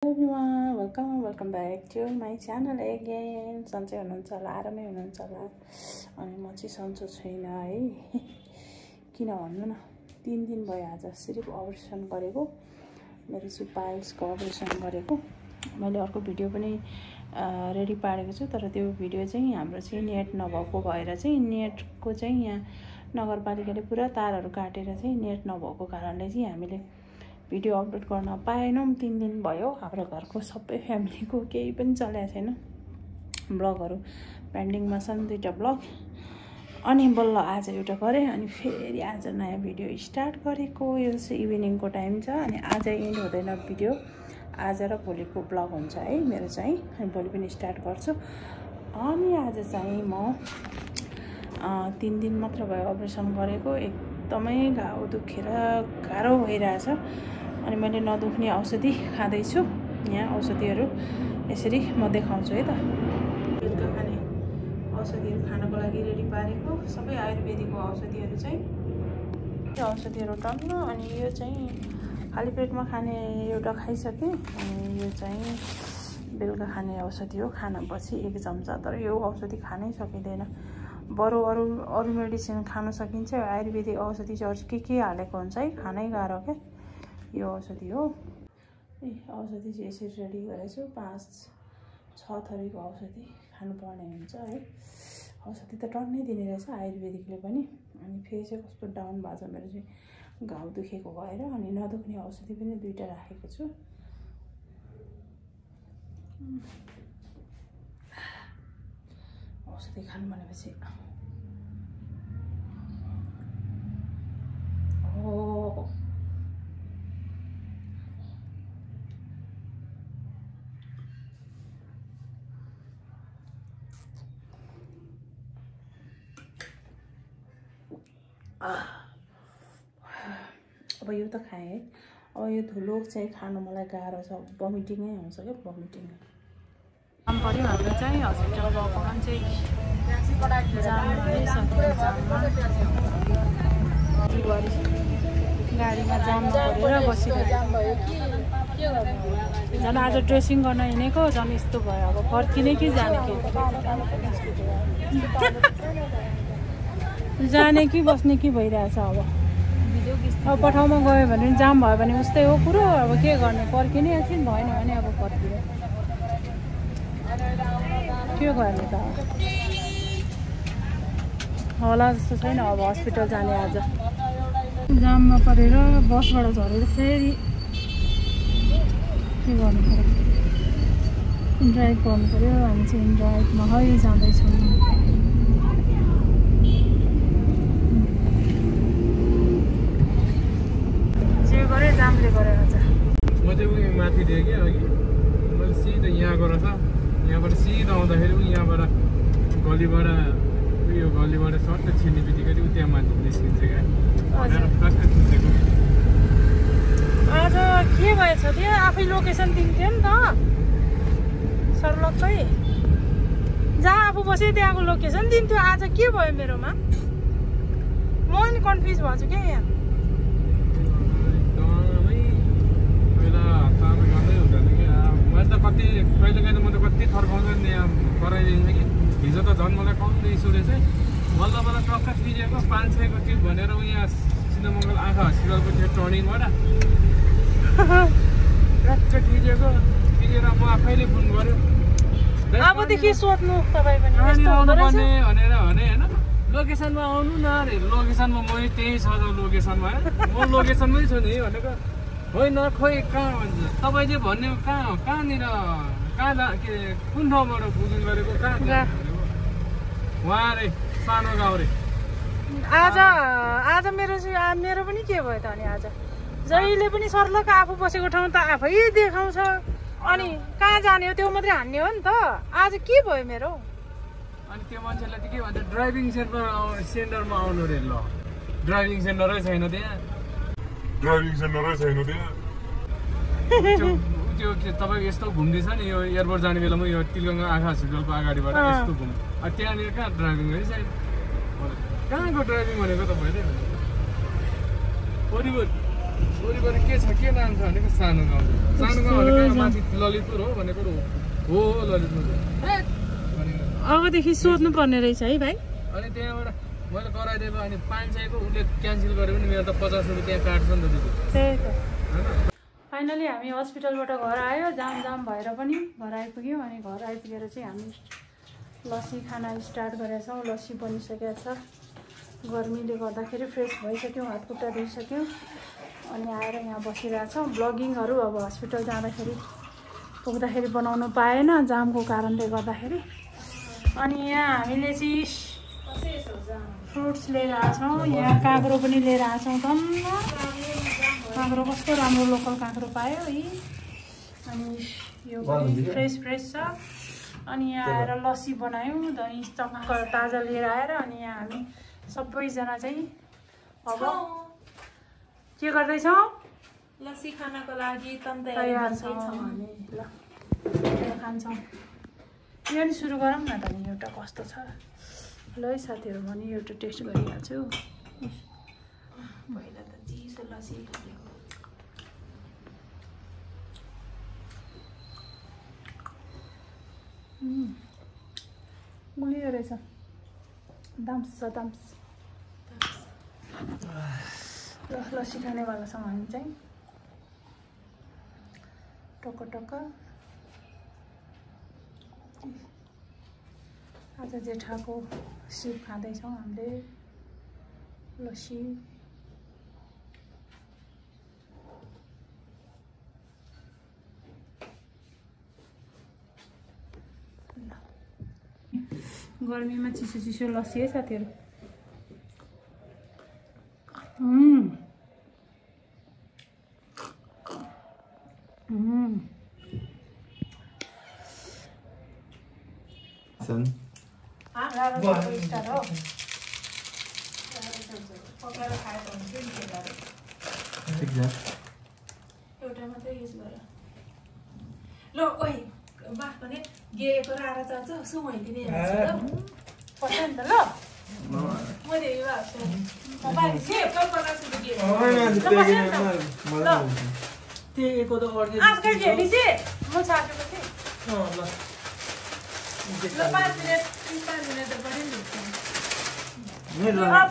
Everyone, welcome back to my channel again. सन्चै हुनुहुन्छ होला, आरामै हुनुहुन्छ होला। अनि म चाहिँ सन्चो छैन है। किन भन्नु न, 3 दिन भयो आज सिर्फ अपरेसन गरेको। मेरो चाहिँ पाइल्सको अपरेसन गरेको। मैले अर्को भिडियो पनि रेडी पारेको छु, तर त्यो भिडियो चाहिँ हाम्रो चाहिँ नेट नभएको भएर चाहिँ नेटको चाहिँ यहाँ नगरपालिकाले पुरा तारहरू काटेर चाहिँ नेट नभएको कारणले चाहिँ हामीले भिडियो अपलोड गर्न पाएनौँ। 3 दिन भयो। हाम्रो घरको सबै फ्यामिलीको केही पनि चलेको छैन। ब्लगहरू पेन्डिङमा छन्, 2टा ब्लग। अनि बल्ल आज एउटा गरेँ, अनि फेरि आज नयाँ भिडियो स्टार्ट गरेको। यो चाहिँ इभिनिङको टाइम छ, अनि आज एन्ड हुँदैन भिडियो। आज र भोलिको ब्लग हुन्छ है मेरो चाहिँ, अनि भोलि पनि स्टार्ट गर्छु। अनि आज चाहिँ म 3 दिन मात्र भयो अपरेसन गरेको। एकदमै घाउ दुखेर गाह्रो भइरहेछ। अनि मैले नदुख्ने औषधि खाँदैछु। यहाँ औषधिहरू यसरी म देखाउँछु है त। बेलुका खाने औषधिहरू खानको लागि रेडी पारेको सबै आयुर्वेदिकको औषधिहरू चाहिँ यो औषधिहरू टन्न। अनि यो चाहिँ खाली पेटमा खाने एउटा खाइसकेँ। अनि यो चाहिँ बेलुका खाने औषधि हो, खानापछि 1 चम्चा। तर यो औषधि खानै सकिँदैन। बरु अरू मेडिसिन खान सकिन्छ, आयुर्वेदिक औषधि चाहिँ के हालेको हुन्छ है, खानै गाह्रो क्या। यो औषधि हो। औषधि चाहिँ यसरी रेडी गरेछु। 5-6 थरीको औषधि खानुपर्ने हुन्छ है। औषधि त टन्नै दिने रहेछ आयुर्वेदिकले पनि। अनि फेरि चाहिँ कस्तो डाउन भएको छ मेरो चाहिँ घाउ दुखेको भएर। अनि नदुख्ने औषधि पनि 2टा राखेको छु। औषधि खानु भनेपछि हो अब यो त खाएँ है। अब यो धुलो चाहिँ खानु मलाई गाह्रो छ, भमिटिङै आउँछ क्या, भमिटिङ। काम पऱ्यो हाम्रो चाहिँ हस्पिटल गएको मान्छे गाडीमा जाम परेर बसिरहेको। झन् आज ड्रेसिङ गर्न हिँडेको, झन् यस्तो भयो। अब फर्किने कि जाने कि जाने कि बस्ने कि भइरहेछ। अब पठाउमा गयो भने जाम भयो भने उस्तै हो कुरो। अब के गर्ने, पर्खिने एकछिन, भएन भने अब फर्किने। के गर्ने त होला जस्तो छैन। अब हस्पिटल जाने आज जाममा परेर बसबाट झरेर फेरि के गर्नु पर्यो, इन्ड्राइभ गर्नु पर्यो। हामी चाहिँ इन्ड्राइभमा है जाँदैछौँ। जे गरेँ जामले गरेर आज म चाहिँ उयो माथि दिएँ कि अघि मैले सिधा यहाँ गएर छ, यहाँबाट सिधा आउँदाखेरि यहाँबाट गलीबाट सर्ट छिर्ने बित्तिकै त्यहाँ माथि निस्किन्छ क्या भनेर टक्क खिचेको। आज के भएछ त्यो आफै लोकेसन दिन्थ्यो नि त सर्लक्कै। जहाँ आफू बसेँ त्यहाँको लोकेसन दिन्थ्यो। आज के भयो मेरोमा, म नि कन्फ्युज भएको छु क्या। यहाँ पहिला हप्तामा गर्दै हुँदैन कि मैले त कति कहिलेकाहीँ त म त कति थर्काउँछ नि यहाँ गराइदिन्छ कि। हिजो त झन् मलाई कम इस्यु रहेछ है। बल्ल टक्क थिचेको 500 को टिप भनेर यहाँ सिद्धमङ्गल आँखा हस्पिटलको त्यो टर्निङबाट टक्क थिचेर म आफैले फोन गऱ्यो। अबदेखि सोध्नु तपाईँ पनि आउनुपर्ने भनेर भने होइन, लोकेसनमा आउनु न अरे। लोकेसनमा मै त्यही छ त लोकेसनमा, म लोकेसनमै छु नि भनेको। होइन खोइ कहाँ भन्छ तपाईँले भन्ने कहाँनिर के कुन ठाउँबाट बुकिङ गरेको, कहाँ उहाँ रे सानो गाउँ रे। आज मेरो पनि के भयो त। अनि आज जहिले पनि सर्लक आफू बसेको ठाउँ त आफै देखाउँछ। अनि कहाँ जाने हो त्यो मात्रै हान्ने हो नि त। आज के भयो मेरो। अनि त्यो मान्छेलाई चाहिँ के भन्छ, ड्राइभिङ सेन्टरमा आउनु रे। ल ड्राइभिङ सेन्टरै छैन त्यहाँ। त्यो तपाईँको यस्तो घुम्दैछ नि, यो एयरपोर्ट जाने बेलामा यो तिलगङ्गा आँखा हस्पिटलको अगाडिबाट यस्तो घुम। त्यहाँनिर कहाँ ड्राइभिङ है सायद, कहाँको ड्राइभिङ भनेको तपाईँले। वरिपरि के छ के नाम छ भनेको सानो गाउँ भनेको माथि ललितपुर हो भनेको हो ललितपुर अबदेखि सोध्नु पर्ने रहेछ है भाइ अनि त्यहाँबाट मैले गराइदिएको अनि 500 को उसले क्यान्सल गर्यो भने मेरो त 50 रुपैयाँ काट्छ नि त दिदी त्यही त फाइनली हामी हस्पिटलबाट घर आयो जाम भएर पनि घर आइपुग्यौँ अनि घर आइपुगेर चाहिँ हामी लस्सी खाना स्टार्ट गरेका छौँ लस्सी बनिसकेको छ गर्मीले गर्दाखेरि फ्रेस भइसक्यौँ हात खुट्टा धोइसक्यौँ अनि आएर यहाँ बसिरहेछौँ ब्लगिङहरू अब हस्पिटल जाँदाखेरि पुग्दाखेरि बनाउनु पाएन जामको कारणले गर्दाखेरि अनि यहाँ हामीले चाहिँ फ्रुट्स लिएर आएछौँ यहाँ काँक्रो पनि लिएर आएछौँ टन्न काँक्रो कस्तो राम्रो लोकल काँक्रो पायो है अनि यो फ्रेस छ अनि यहाँ आएर लस्सी बनायौँ दही टक्कर ताजा लिएर आएर अनि यहाँ हामी सबैजना चाहिँ अब के गर्दैछौँ लस्सी खानको लागि तयार छौँ हामी ल खान्छौँ यो नि सुरु गरौँ न त नि एउटा कस्तो छ ल है साथीहरू म नि एउटा टेस्ट गरिहाल्छु पहिला त चिसो लस्सी गुलियो रहेछ दाम्स लस्सी खानेवाला छौँ हामी चाहिँ टक्क आज जेठाको सिप खाँदैछौँ हामीले लस्सी गर्मीमा चिसो लस्सी है साथीहरू एउटा मात्रै युज गर ल ओइ बाफ भने गेको रारा चाल्छ सो मैले नि पस्यो नि त ल मैले यो मोबाइल से कल पकाछु गे त्यहीको त अर्को आजकल भेटिसे म साकेपछि ल 5 मिनेट त पनि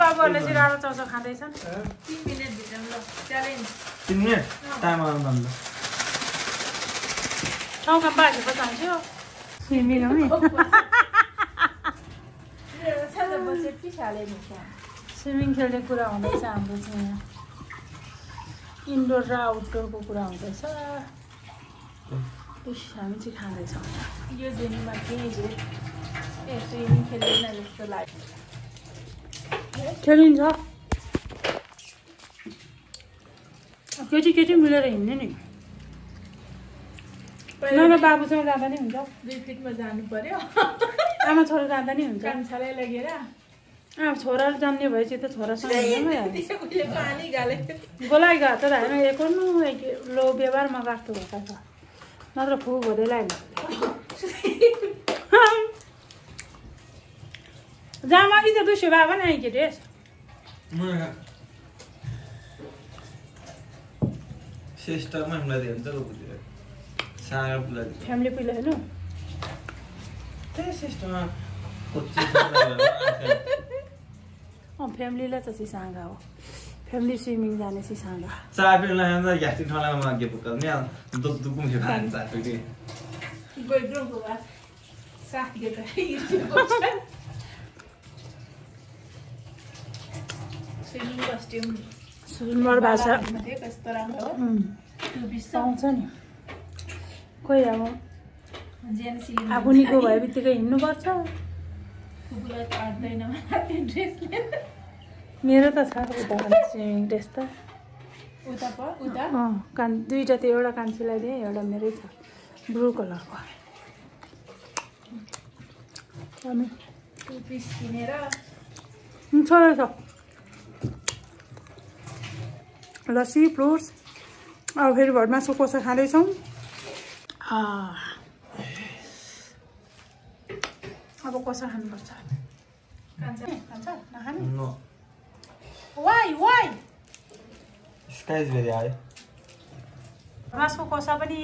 बाबुहरूले चाहिँ रातो चाउचाउ खाँदैछन् 3 मिनेट भित्र ल च्यालेन्ज 3 मिनेट टाइम आउनु न ठाउँमा बाजे पो जान्छु स्विमिङ हो नि स्विमिङ खेल्ने कुरा हुँदैछ हाम्रो चाहिँ यहाँ इन्डोर र आउटडोरको कुरा हुँदैछ हामी चाहिँ खाँदैछौँ यो दिनमा केही स्विमिङ खेल्दैन जस्तो लाग्यो खेलिन्छ केटी मिलेर हिँड्ने नि नभए बाबुसँग जाँदा नि हुन्छ 2 फिटमा जानु पर्यो आमा छोरा जाँदा नि हुन्छ कान्छालाई लगेर छोरा जन्ने भएपछि त छोरासँग पानी गाले गोलाइ गएको त होइन एकोर्नु लो व्यवहारमा गास्तो भएको छ नत्र फु भोदेलाई जामा कि त दुसो बाबा नै केटी सिस्टममा हामीलाई दिन्छ सागा पुला फ्यामिली पिला हेर्नु त्यही सिस्टममा फ्यामिलीलाई त सिसाङ्गा हो फ्यामिली स्विमिङ जाने सिसाङ्गा चापेला ग्यास्ट्रिक ठाउँमा मागे पुग्छ नि दुकुम के खान्छ फेरि गइ ग्रुपको बास साथ के त स्विमिङ कस्ट्युम सुन्दर भाषा कस्तो राम्रो हो पाउँछ नि खोइ अब जेन्सी आफू निको भए बित्तिकै हिँड्नुपर्छ कुकुरलाई त आट्दैन ड्रेसले मेरो त छ उता स्विमिङ ड्रेस त उता दुईवटा थियो एउटा कान्छीलाई दिएँ एउटा मेरै छ ब्लू कलरको टु पिस किनेर छोडेर छ लस्सी फ्रुट्स अब फेरि भटमासको कोसा खाँदैछौँ अब कोसा खानुपर्छ खान्छ नखाने नो वाइ काइजबेरी आयो मासुको कोसा पनि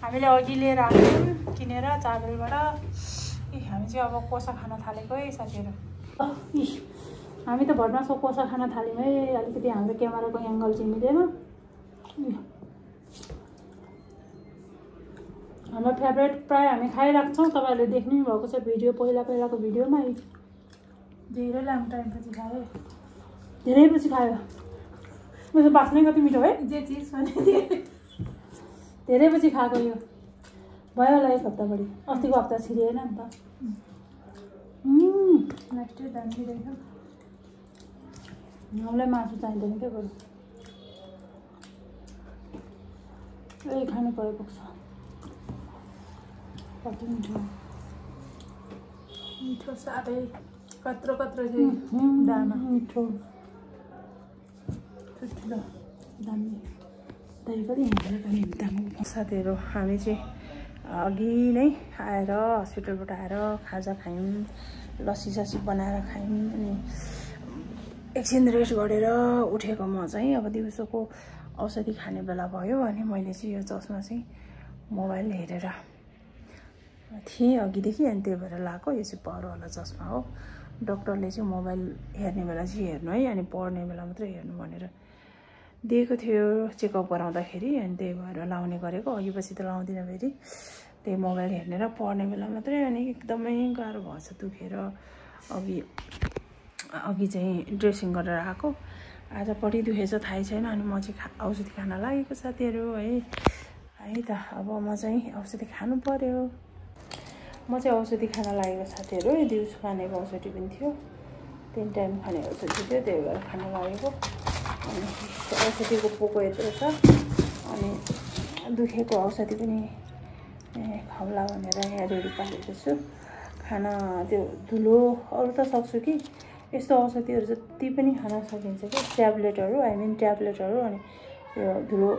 हामीले अघि लिएर आएको थियौँ किनेर चाबेलबाट। हामी चाहिँ अब कोसा खान थालेको है साथीहरू। हामी त भटमासको कोसा खान थाल्यौँ है। अलिकति हाम्रो क्यामेराको एङ्गल चाहिँ मिलेन। हाम्रो फेभरेट प्रायः हामी खाइराख्छौँ। तपाईँहरूले देख्नु भएको छ भिडियो, पहिलाको भिडियोमा। धेरै लामो टाइमपछि खायो, धेरै पछि खायो। मेरो बास्नै कति मिठो है, जे चिज भने धेरै पछि खाएको। यो भयो होला 1 हप्ता बढी। अस्तिको हप्ता छिरिएन नि त। नेक्स्ट डे दामी रहेछ। हामीलाई मासु चाहिँदैन क्या बरु, यही खानु परेको छ। कति मिठो मिठो साह्रै कत्रो चाहिँ दाना मिठो ठुलो दामी। दही पनि हालेर पनि दामी। साथीहरू हामी चाहिँ अघि नै आएर हस्पिटलबाट आएर खाजा खायौँ, लस्सी बनाएर खायौँ। अनि एकछिन रेस्ट गरेर उठेको म चाहिँ अब दिउँसोको औषधि खाने बेला भयो। अनि मैले चाहिँ यो चस्मा चाहिँ मोबाइल हेरेर थिएँ अघिदेखि, अनि त्यही भएर लगाएको। यो चाहिँ पावरवाला चस्मा हो। डक्टरले चाहिँ मोबाइल हेर्ने बेला चाहिँ हेर्नु है, अनि पढ्ने बेला मात्रै हेर्नु भनेर दिएको थियो चेकअप गराउँदाखेरि। अनि त्यही भएर लाउने गरेको। अघि पछि त लाउँदिनँ फेरि, त्यही मोबाइल हेर्ने र पढ्ने बेला मात्रै। अनि एकदमै गाह्रो भएछ, दुखेर। अघि चाहिँ ड्रेसिङ गरेर आएको। आज बढी दुखेछ थाहै छैन। अनि म चाहिँ औषधि खान लागेको साथीहरू है त। अब म चाहिँ औषधि खानु पर्यो। म चाहिँ औषधि खान लागेको साथीहरू। दिउँसो खानेको औषधि पनि थियो, 3 टाइम खाने औषधि थियो, त्यही भएर खान लागेको। अनि औषधिको पोको यत्रो छ। अनि दुखेको औषधि पनि खाउला भनेर यहाँ रेडी पारेको छु। खाना त्यो धुलो अरू त सक्छु कि यस्तो औषधिहरू जति पनि खान सकिन्छ कि ट्याब्लेटहरू, ट्याब्लेटहरू। अनि यो धुलो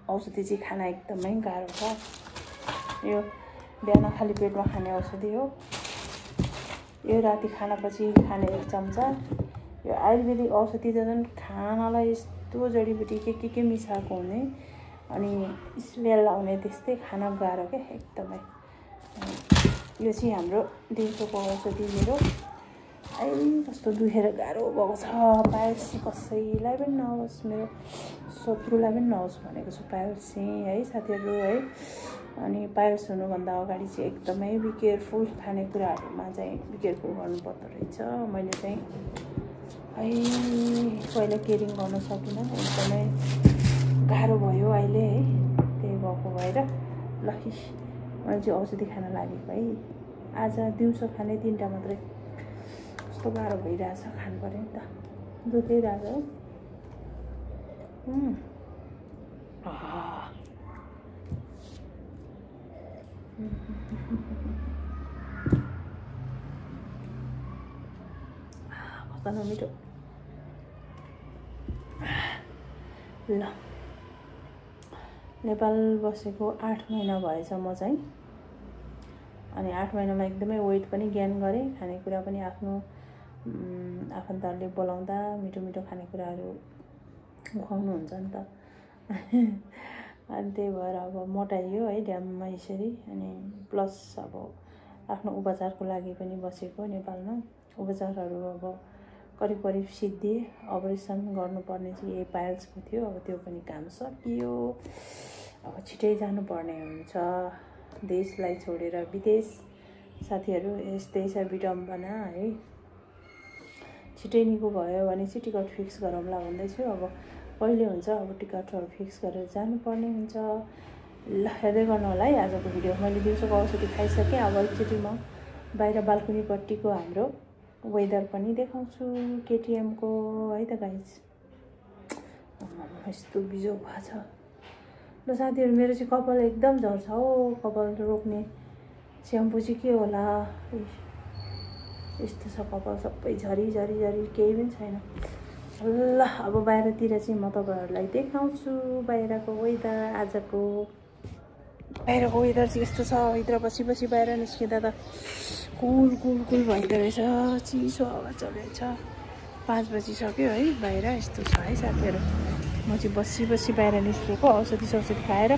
औषधि चाहिँ खान एकदमै गाह्रो छ। यो बिहान खाली पेटमा खाने औषधि हो। यो राति खानापछि खाने 1 चम्चा। यो आयुर्वेदिक औषधि त झन् खानालाई यस्तो जडीबुटी के मिसाएको हुने, अनि स्मेल आउने, त्यस्तै खान गाह्रो क्या एकदमै। यो चाहिँ हाम्रो दिउँसोको औषधि मेरो। कस्तो दुखेर गाह्रो भएको छ। पाइल्स कसैलाई पनि नहोस्, मेरो शत्रुलाई पनि नहोस् भनेको छु पाइल्स चाहिँ है साथीहरू है। अनि पाइल्स हुनुभन्दा अगाडि चाहिँ एकदमै बी केयरफुल, खानेकुराहरूमा चाहिँ बी केयरफुल गर्नुपर्दो रहेछ। मैले चाहिँ पहिला केयरिङ गर्न सकिनँ, एकदमै गाह्रो भयो अहिले है। त्यही भएको भएर ल मैले चाहिँ औषधि खान लागेको है। आज दिउँसो खाने 3टा मात्रै। कस्तो गाह्रो भइरहेछ, खानु पऱ्यो नि त, दुखिरहेछ है। कस्तो नमिठो। ल नेपाल बसेको 8 महिना भएछ म चाहिँ। अनि 8 महिनामा एकदमै वेट पनि गेन गरेँ। खानेकुरा पनि आफ्नो आफन्तहरूले बोलाउँदा मिठो खानेकुराहरू खुवाउनुहुन्छ नि त। अनि त्यही भएर अब मोटाइयो है ड्याममा यसरी। अनि प्लस अब आफ्नो उपचारको लागि पनि बसेको नेपालमा। उपचारहरू अब करिब सिद्धिए। अपरेसन गर्नुपर्ने चाहिँ यही पाइल्सको थियो। अब त्यो पनि काम सकियो। अब छिटै जानुपर्ने हुन्छ देशलाई छोडेर विदेश। साथीहरू यस्तै छ विडम्बना है। छिटै निको भयो भने चाहिँ टिकट फिक्स गरौँला भन्दैछु। अब कहिले हुन्छ, अब टिकटहरू फिक्स गरेर जानुपर्ने हुन्छ। ल हेर्दै गर्नु होला है आजको भिडियो। मैले दिउँसोको औषधि खाइसकेँ। अब एकचोटि म बाहिर बाल्कुनीपट्टिको हाम्रो वेदर पनि देखाउँछु केटिएमको है त गाइज। यस्तो बिजो भएको छ। ल साथीहरू मेरो चाहिँ कपाल एकदम झर्छ हो। कपाल रोक्ने स्याम्पू चाहिँ के होला, यस्तो छ कपाल सबै झरी केही पनि छैन। ल अब बाहिरतिर चाहिँ म तपाईँहरूलाई देखाउँछु बाहिरको वेदर। आजको बाहिरको वेदर चाहिँ यस्तो छ। भित्र बसी बाहिर निस्किँदा त कुल भइदो रहेछ। चिसो हावा चलेछ। 5 बजिसक्यो है। बाहिर यस्तो छ है साथीहरू। म चाहिँ बसी बाहिर निस्केको औषधि खाएर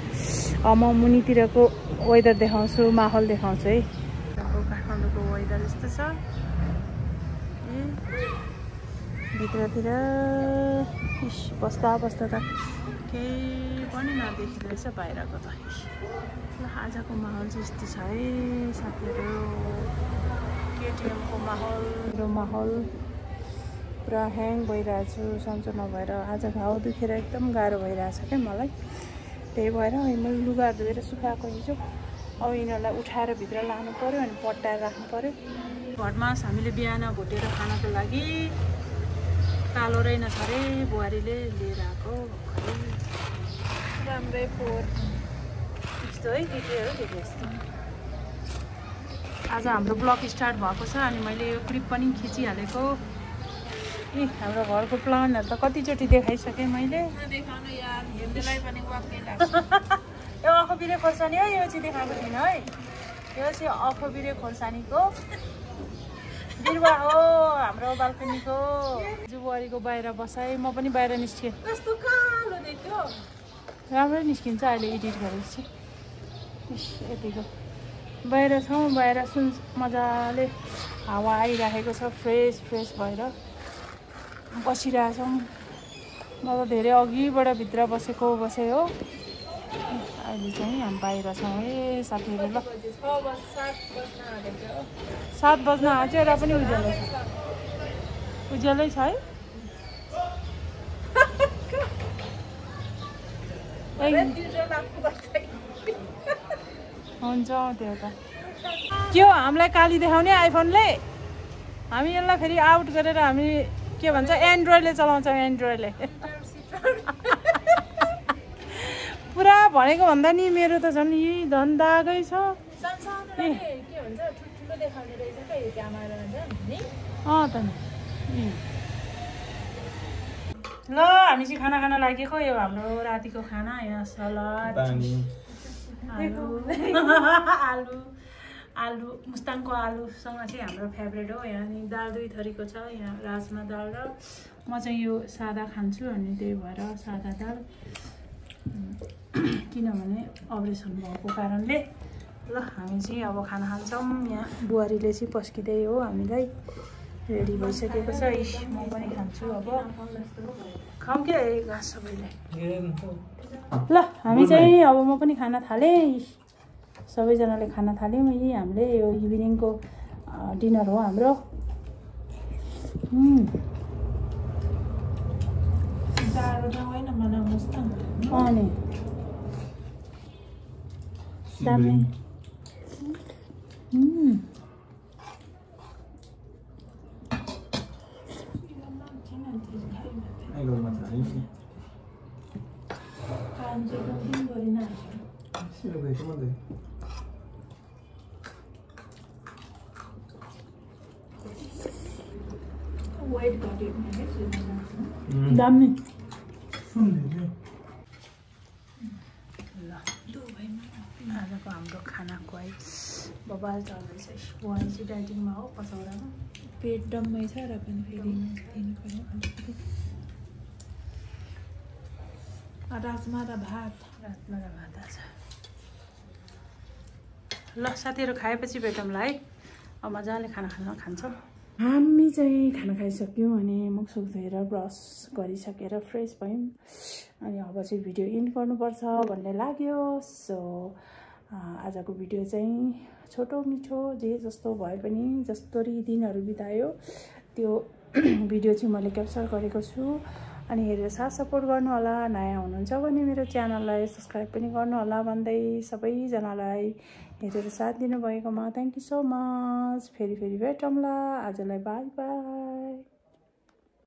म मुनितिरको वेदर देखाउँछु माहौल देखाउँछु है काठमाडौँको वेदर यस्तो छ भित्रतिर बस्दा त केही पनि नदेखिँदो रहेछ बाहिरको त ल आजको माहौल चाहिँ यस्तो छ है साथीहरू केटिएमको माहौल पुरा ह्याङ भइरहेको छु सन्चो नभएर आज घाउ दुखेर एकदम गाह्रो भइरहेछ क्या मलाई त्यही भएर मैले लुगा धोएर सुकाएको हिजो अब यिनीहरूलाई उठाएर भित्र लानु पऱ्यो अनि पट्टाएर राख्नु पऱ्यो घटमास हामीले बिहान भुटेर खानको लागि कालो रहेनछ अरे बुहारीले लिएर आएको राम्रै फोहोर यस्तो है केटीहरू देखेँ यस्तो आज हाम्रो ब्लग स्टार्ट भएको छ अनि मैले यो क्लिप पनि खिचिहालेको हाम्रो घरको प्लानहरू त कतिचोटि देखाइसकेँ मैले यो अखबिरे खोर्सानी हो यो चाहिँ देखाएको थिइनँ है यो चाहिँ अखबिरे खोर्सानीको बिरुवा हो हाम्रो बाल्कनीको जुबुवारीको बाहिर बसाएँ म पनि बाहिर निस्केँ कस्तो कालो देख्यो राम्रै निस्किन्छ अहिले एडिट गरेपछि यतिको बाहिर छौँ बाहिर मजाले हावा आइराखेको छ फ्रेस भएर बसिरहेछौँ म त धेरै अघिबाट भित्र बसेँ हो अहिले चाहिँ हामी बाहिर छौँ है साथीहरू ल 7 बज्न आँट्यो र पनि उज्यालै छ है हुन्छ त्यो त के हो हामीलाई काली देखाउने आइफोनले हामी यसलाई फेरि आउट गरेर हामी के भन्छ एन्ड्रोइडले चलाउँछौँ एन्ड्रोइडले पुरा भनेको भन्दा नि मेरो त झन् यही धन दागै छ त नि ल हामी चाहिँ खाना खान लागेको यो हाम्रो रातिको खाना यहाँ सलाद आलु मुस्ताङको आलुसँग चाहिँ हाम्रो फेभरेट हो यहाँ नि दाल 2 थरीको छ यहाँ राजमा दाल र म चाहिँ यो सादा खान्छु अनि त्यही भएर सादा दाल किनभने अपरेसन भएको कारणले ल हामी चाहिँ अब खाना खान्छौँ यहाँ बुहारीले चाहिँ पस्किँदै हो हामीलाई रेडी भइसकेको छ म पनि खान्छु अब खाऊँ के घाँस सबैले ल हामी चाहिँ अब म पनि खाना थालेँ सबैजनाले खाना थाल्यौँ यही हामीले यो इभिनिङको डिनर हो हाम्रो अनि दामी दामी आजको हाम्रो खाना खुवाइ बबाल चल्दैछ बुहारी चाहिँ डाइटिङमा हो पचौडामा पेट डम्मै छ र पनि फेरि दिनु पर्यो अलिकति राजमा र भात आज ल साथीहरू खाएपछि भेटौँला है अब मजाले खाना खान्छौँ हामी चाहिँ खाना खाइसक्यौँ अनि मुखसुख धोएर ब्रस गरिसकेर फ्रेस भयौँ अनि अब चाहिँ भिडियो इन्ड गर्नुपर्छ भन्ने लाग्यो सो आजको भिडियो चाहिँ छोटो मिठो जे जस्तो भए पनि जसरी दिनहरू बितायो त्यो भिडियो चाहिँ मैले क्याप्चर गरेको छु अनि हेरेर साथ सपोर्ट गर्नु होला नयाँ हुनुहुन्छ भने मेरो च्यानललाई सब्स्क्राइब पनि गर्नु होला भन्दै सबैजनालाई हेरेर साथ दिनुभएकोमा थ्याङ्क यू सो मच फेरि भेटौँला आजलाई बाई बाई।